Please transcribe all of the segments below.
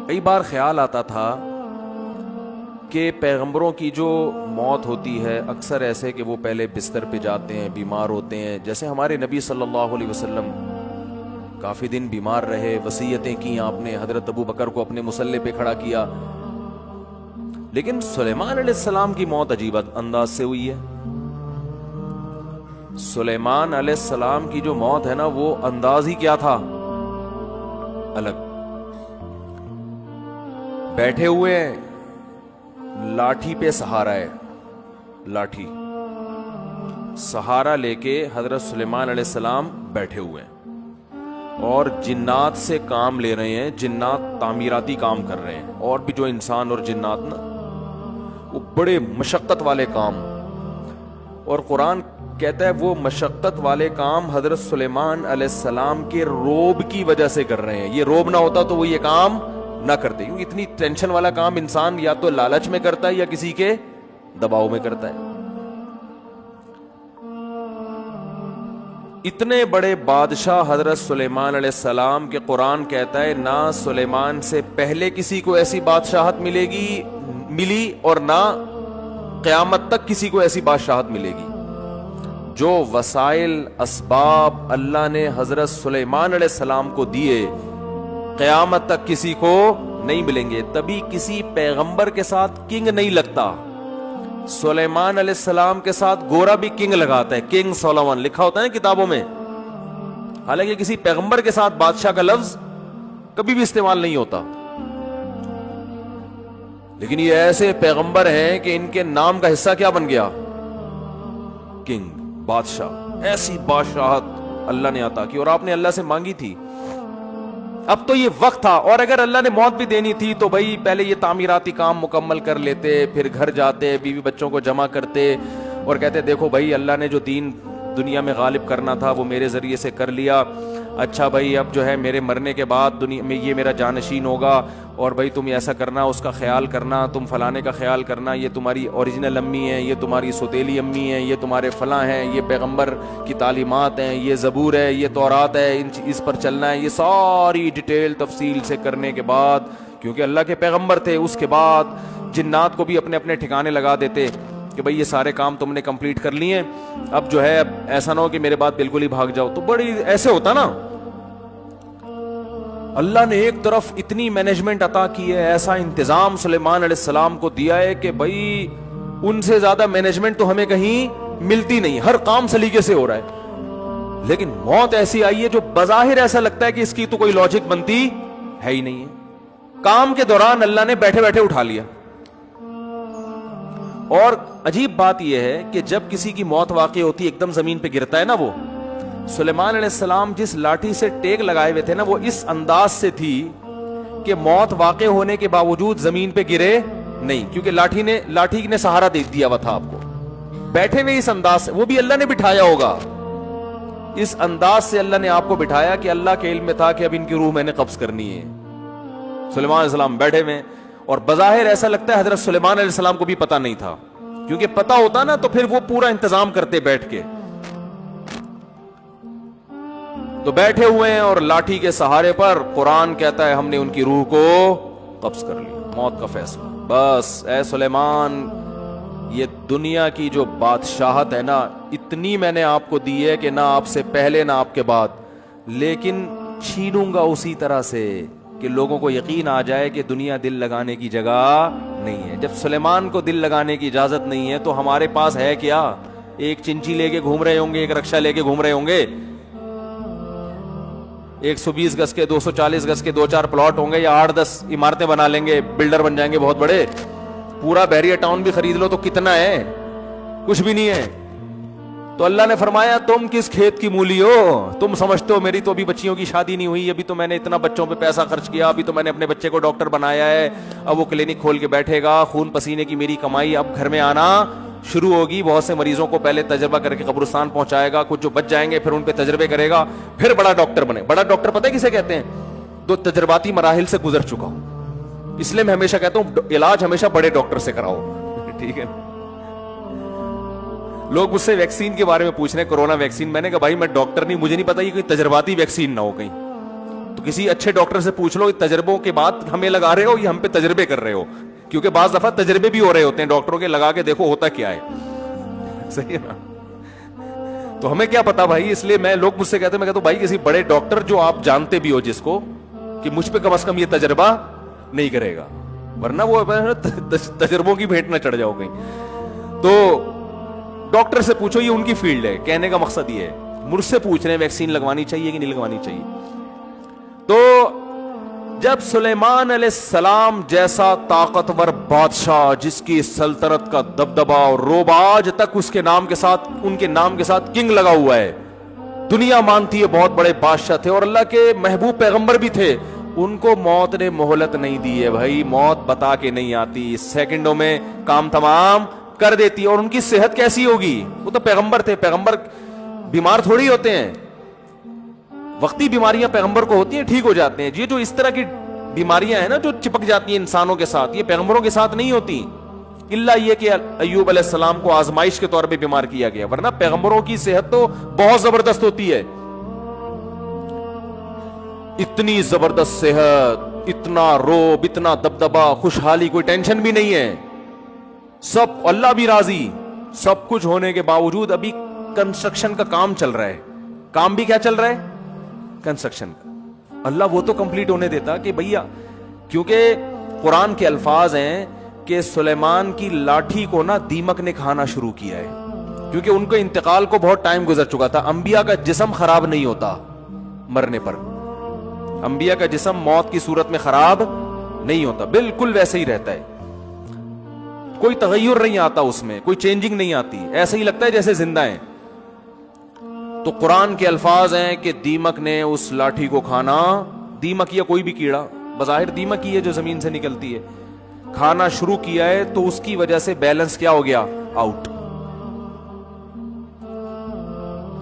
کئی بار خیال آتا تھا کہ پیغمبروں کی جو موت ہوتی ہے اکثر ایسے کہ وہ پہلے بستر پہ جاتے ہیں، بیمار ہوتے ہیں، جیسے ہمارے نبی صلی اللہ علیہ وسلم کافی دن بیمار رہے، وصیتیں کی آپ نے، حضرت ابو بکر کو اپنے مصلے پہ کھڑا کیا. لیکن سلیمان علیہ السلام کی موت عجیب انداز سے ہوئی ہے. سلیمان علیہ السلام کی جو موت ہے نا، وہ انداز ہی کیا تھا، الگ. بیٹھے ہوئے ہیں، لاٹھی پہ سہارا ہے، لاٹھی سہارا لے کے حضرت سلیمان علیہ السلام بیٹھے ہوئے ہیں اور جنات سے کام لے رہے ہیں. جنات تعمیراتی کام کر رہے ہیں، اور بھی جو انسان اور جنات نا، وہ بڑے مشقت والے کام. اور قرآن کہتا ہے وہ مشقت والے کام حضرت سلیمان علیہ السلام کے روب کی وجہ سے کر رہے ہیں. یہ روب نہ ہوتا تو وہ یہ کام نہ کرتے، کیونکہ اتنی ٹینشن والا کام انسان یا تو لالچ میں کرتا ہے یا کسی کے دباؤ میں کرتا ہے. اتنے بڑے بادشاہ حضرت سلیمان علیہ السلام کے قرآن کہتا ہے نہ سلیمان سے پہلے کسی کو ایسی بادشاہت ملی اور نہ قیامت تک کسی کو ایسی بادشاہت ملے گی. جو وسائل اسباب اللہ نے حضرت سلیمان علیہ السلام کو دیے، قیامت تک کسی کو نہیں ملیں گے. تبھی کسی پیغمبر کے ساتھ کنگ نہیں لگتا. سلیمان علیہ السلام کے ساتھ گورا بھی کنگ لگاتا ہے، کنگ سولومن لکھا ہوتا ہے کتابوں میں. حالانکہ کسی پیغمبر کے ساتھ بادشاہ کا لفظ کبھی بھی استعمال نہیں ہوتا. لیکن یہ ایسے پیغمبر ہیں کہ ان کے نام کا حصہ کیا بن گیا، کنگ، بادشاہ. ایسی بادشاہت اللہ نے عطا کی اور آپ نے اللہ سے مانگی تھی. اب تو یہ وقت تھا، اور اگر اللہ نے موت بھی دینی تھی تو بھائی پہلے یہ تعمیراتی کام مکمل کر لیتے، پھر گھر جاتے، بیوی بچوں کو جمع کرتے اور کہتے دیکھو بھائی اللہ نے جو دین دنیا میں غالب کرنا تھا وہ میرے ذریعے سے کر لیا. اچھا بھائی اب جو ہے میرے مرنے کے بعد دنیا میں یہ میرا جانشین ہوگا، اور بھائی تم ایسا کرنا، اس کا خیال کرنا، تم فلانے کا خیال کرنا، یہ تمہاری اوریجنل امی ہیں، یہ تمہاری سوتیلی امی ہیں، یہ تمہارے فلاں ہیں، یہ پیغمبر کی تعلیمات ہیں، یہ زبور ہے، یہ تورات ہے، اس پر چلنا ہے. یہ ساری ڈیٹیل تفصیل سے کرنے کے بعد، کیونکہ اللہ کے پیغمبر تھے، اس کے بعد جنات کو بھی اپنے اپنے ٹھکانے لگا دیتے کہ بھئی یہ سارے کام تم نے کمپلیٹ کر لیے، اب جو ہے اب ایسا نہ ہو کہ میرے بعد بالکل ہی بھاگ جاؤ. تو بڑی ایسے ہوتا نا. اللہ نے ایک طرف اتنی مینجمنٹ عطا کی ہے، ایسا انتظام سلیمان علیہ السلام کو دیا ہے کہ بھئی ان سے زیادہ مینجمنٹ تو ہمیں کہیں ملتی نہیں، ہر کام سلیقے سے ہو رہا ہے. لیکن موت ایسی آئی ہے جو بظاہر ایسا لگتا ہے کہ اس کی تو کوئی لاجک بنتی ہے ہی نہیں ہے. کام کے دوران اللہ نے بیٹھے بیٹھے اٹھا لیا. اور عجیب بات یہ ہے کہ جب کسی کی موت واقع ہوتی ہے، ایک دم زمین پہ گرتا ہے نا، وہ سلیمان علیہ السلام جس لاٹھی سے ٹیک لگائے ہوئے تھے نا، وہ اس انداز سے تھی کہ موت واقع ہونے کے باوجود زمین پہ گرے نہیں، کیونکہ لاٹھی نے سہارا دے دیا ہوا تھا آپ کو. بیٹھے ہوئے اس انداز سے، وہ بھی اللہ نے بٹھایا ہوگا، اس انداز سے اللہ نے آپ کو بٹھایا کہ اللہ کے علم میں تھا کہ اب ان کی روح میں نے قبض کرنی ہے. سلیمان علیہ السلام بیٹھے ہوئے، اور بظاہر ایسا لگتا ہے حضرت سلیمان علیہ السلام کو بھی پتہ نہیں تھا، کیونکہ پتہ ہوتا نا تو پھر وہ پورا انتظام کرتے بیٹھ کے. تو بیٹھے ہوئے ہیں اور لاٹھی کے سہارے پر قرآن کہتا ہے ہم نے ان کی روح کو قبض کر لیا. موت کا فیصلہ. بس اے سلیمان، یہ دنیا کی جو بادشاہت ہے نا، اتنی میں نے آپ کو دی ہے کہ نہ آپ سے پہلے نہ آپ کے بعد، لیکن چھینوں گا اسی طرح سے کہ لوگوں کو یقین آ جائے کہ دنیا دل لگانے کی جگہ نہیں ہے. جب سلیمان کو دل لگانے کی اجازت نہیں ہے تو ہمارے پاس ہے کیا؟ ایک چنچی لے کے گھوم رہے ہوں گے، ایک رکشہ لے کے گھوم رہے ہوں گے، 120 گز کے 240 گز کے 2-4 پلاٹ ہوں گے، یا 8-10 عمارتیں بنا لیں گے، بلڈر بن جائیں گے بہت بڑے. پورا بحریہ ٹاؤن بھی خرید لو تو کتنا ہے؟ کچھ بھی نہیں ہے. تو اللہ نے فرمایا تم کس کھیت کی مولی ہو؟ تم سمجھتے ہو میری تو ابھی بچیوں کی شادی نہیں ہوئی، ابھی تو میں نے اتنا بچوں پہ پیسہ خرچ کیا، ابھی تو میں نے اپنے بچے کو ڈاکٹر بنایا ہے، اب وہ کلینک کھول کے بیٹھے گا، خون پسینے کی میری کمائی اب گھر میں آنا شروع ہوگی. بہت سے مریضوں کو پہلے تجربہ کر کے قبرستان پہنچائے گا، کچھ جو بچ جائیں گے پھر ان پہ تجربے کرے گا، پھر بڑا ڈاکٹر بنے. بڑا ڈاکٹر پتہ ہے کسے کہتے ہیں؟ جو تجرباتی مراحل سے گزر چکا ہو. اس لیے میں ہمیشہ کہتا ہوں علاج ہمیشہ بڑے ڈاکٹر سے کراؤ. ٹھیک ہے. لوگ مجھ سے ویکسین کے بارے میں پوچھ رہے ہیں، کورونا ویکسین. میں نے کہا بھائی میں ڈاکٹر نہیں، مجھے نہیں پتا یہ کوئی تجرباتی ویکسین نہ ہو کہیں. تو کسی اچھے ڈاکٹر سے پوچھ لو تجربوں کے بعد ہمیں لگا رہے ہو یا ہم پہ تجربے کر رہے ہو, کیونکہ بعض دفعہ تجربے بھی ہو رہے ہوتے ہیں ڈاکٹروں کے, لگا کے دیکھو ہوتا کیا ہے. صحیح ہے نا؟ تو ہمیں کیا پتا بھائی, اس لیے میں لوگ مجھ سے کہتے ہیں, میں کہتا ہوں بھائی کسی بڑے ڈاکٹر جو آپ جانتے بھی ہو جس کو, کہ مجھ پہ کم از کم یہ تجربہ نہیں کرے گا, ورنہ وہ تجربوں کی بھیٹ نہ چڑھ جاؤ کہیں. تو ڈاکٹر سے پوچھو, یہ ان کی فیلڈ ہے, کہنے کا مقصد یہ ہے. مجھ سے پوچھ رہے ہیں ویکسین لگوانی چاہیے کہ نہیں لگوانی چاہیے. تو جب سلیمان علیہ السلام جیسا طاقتور بادشاہ جس کی سلطنت کا دبدبا اور روب آج تک اس کے نام کے ساتھ, ان کے نام کے ساتھ کنگ لگا ہوا ہے, دنیا مانتی ہے بہت بڑے بادشاہ تھے اور اللہ کے محبوب پیغمبر بھی تھے, ان کو موت نے مہلت نہیں دی ہے بھائی. موت بتا کے نہیں آتی, سیکنڈوں میں کام تمام کر دیتی ہے. اور ان کی صحت کیسی ہوگی, وہ تو پیغمبر تھے, پیغمبر بیمار تھوڑی ہوتے ہیں, وقتی بیماریاں پیغمبر کو ہوتی ہیں, ٹھیک ہو جاتے ہیں. یہ جو اس طرح کی بیماریاں ہیں نا جو چپک جاتی ہیں انسانوں کے ساتھ, یہ پیغمبروں کے ساتھ نہیں ہوتی, الا یہ کہ ایوب علیہ السلام کو آزمائش کے طور پہ بیمار کیا گیا, ورنہ پیغمبروں کی صحت تو بہت زبردست ہوتی ہے. اتنی زبردست صحت, اتنا روب, اتنا دبدبا, خوشحالی, کوئی ٹینشن بھی نہیں ہے, سب اللہ بھی راضی. سب کچھ ہونے کے باوجود ابھی کنسٹرکشن کا کام چل رہا ہے. کام بھی کیا چل رہا ہے, کنسٹرکشن کا. اللہ وہ تو کمپلیٹ ہونے دیتا کہ بھیا, کیونکہ قرآن کے الفاظ ہیں کہ سلیمان کی لاٹھی کو نا دیمک نے کھانا شروع کیا ہے, کیونکہ ان کے انتقال کو بہت ٹائم گزر چکا تھا. انبیاء کا جسم خراب نہیں ہوتا مرنے پر, انبیاء کا جسم موت کی صورت میں خراب نہیں ہوتا, بالکل ویسے ہی رہتا ہے, کوئی تغیر نہیں آتا اس میں, کوئی چینجنگ نہیں آتی, ایسا ہی لگتا ہے جیسے زندہ ہیں. تو قرآن کے الفاظ ہیں کہ دیمک نے اس لاٹھی کو کھانا, دیمک یا کوئی بھی کیڑا, بظاہر دیمک ہی ہے جو زمین سے نکلتی ہے, کھانا شروع کیا ہے. تو اس کی وجہ سے بیلنس کیا ہو گیا, آؤٹ.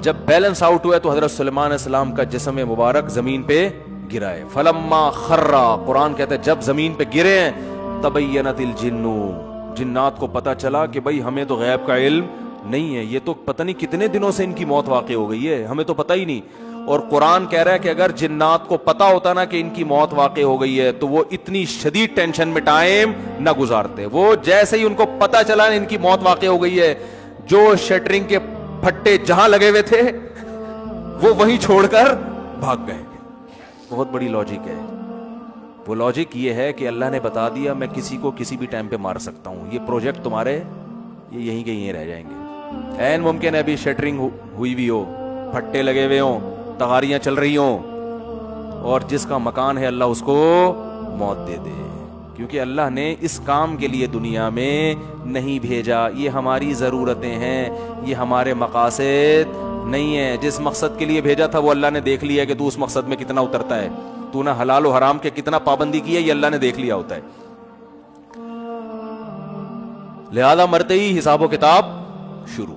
جب بیلنس آؤٹ ہوا تو حضرت سلیمان علیہ السلام کا جسم مبارک زمین پہ گرا ہے. فلما خرّا, قرآن کہتا ہے جب زمین پہ گرے ہیں, تبینت الجن, جنات کو پتا چلا کہ بھائی ہمیں تو غیب کا علم نہیں ہے, یہ تو پتہ نہیں کتنے دنوں سے ان کی موت واقع ہو گئی ہے, ہمیں تو پتہ ہی نہیں. اور قرآن کہہ رہا ہے کہ اگر جنات کو پتا ہوتا نا کہ ان کی موت واقع ہو گئی ہے تو وہ اتنی شدید ٹینشن میں ٹائم نہ گزارتے. وہ جیسے ہی ان کو پتا چلا ان کی موت واقع ہو گئی ہے, جو شٹرنگ کے پھٹے جہاں لگے ہوئے تھے وہ وہیں چھوڑ کر بھاگ گئے. بہت بڑی لاجک ہے. وہ لاجک یہ ہے کہ اللہ نے بتا دیا میں کسی کو کسی بھی ٹائم پہ مار سکتا ہوں, یہ پروجیکٹ تمہارے یہ یہیں کے یہیں رہ جائیں گے. این ممکن ہے ابھی شٹرنگ ہوئی بھی ہو, پھٹے لگے ہوئے ہوں, تغاریاں چل رہی ہوں, اور جس کا مکان ہے اللہ اس کو موت دے دے, کیونکہ اللہ نے اس کام کے لیے دنیا میں نہیں بھیجا. یہ ہماری ضرورتیں ہیں, یہ ہمارے مقاصد نہیں ہیں. جس مقصد کے لیے بھیجا تھا وہ اللہ نے دیکھ لیا کہ تو اس مقصد میں کتنا اترتا ہے, تو نہ حلال و حرام کے کتنا پابندی کی ہے, یہ اللہ نے دیکھ لیا ہوتا ہے. لہذا مرتے ہی حساب و کتاب شروع.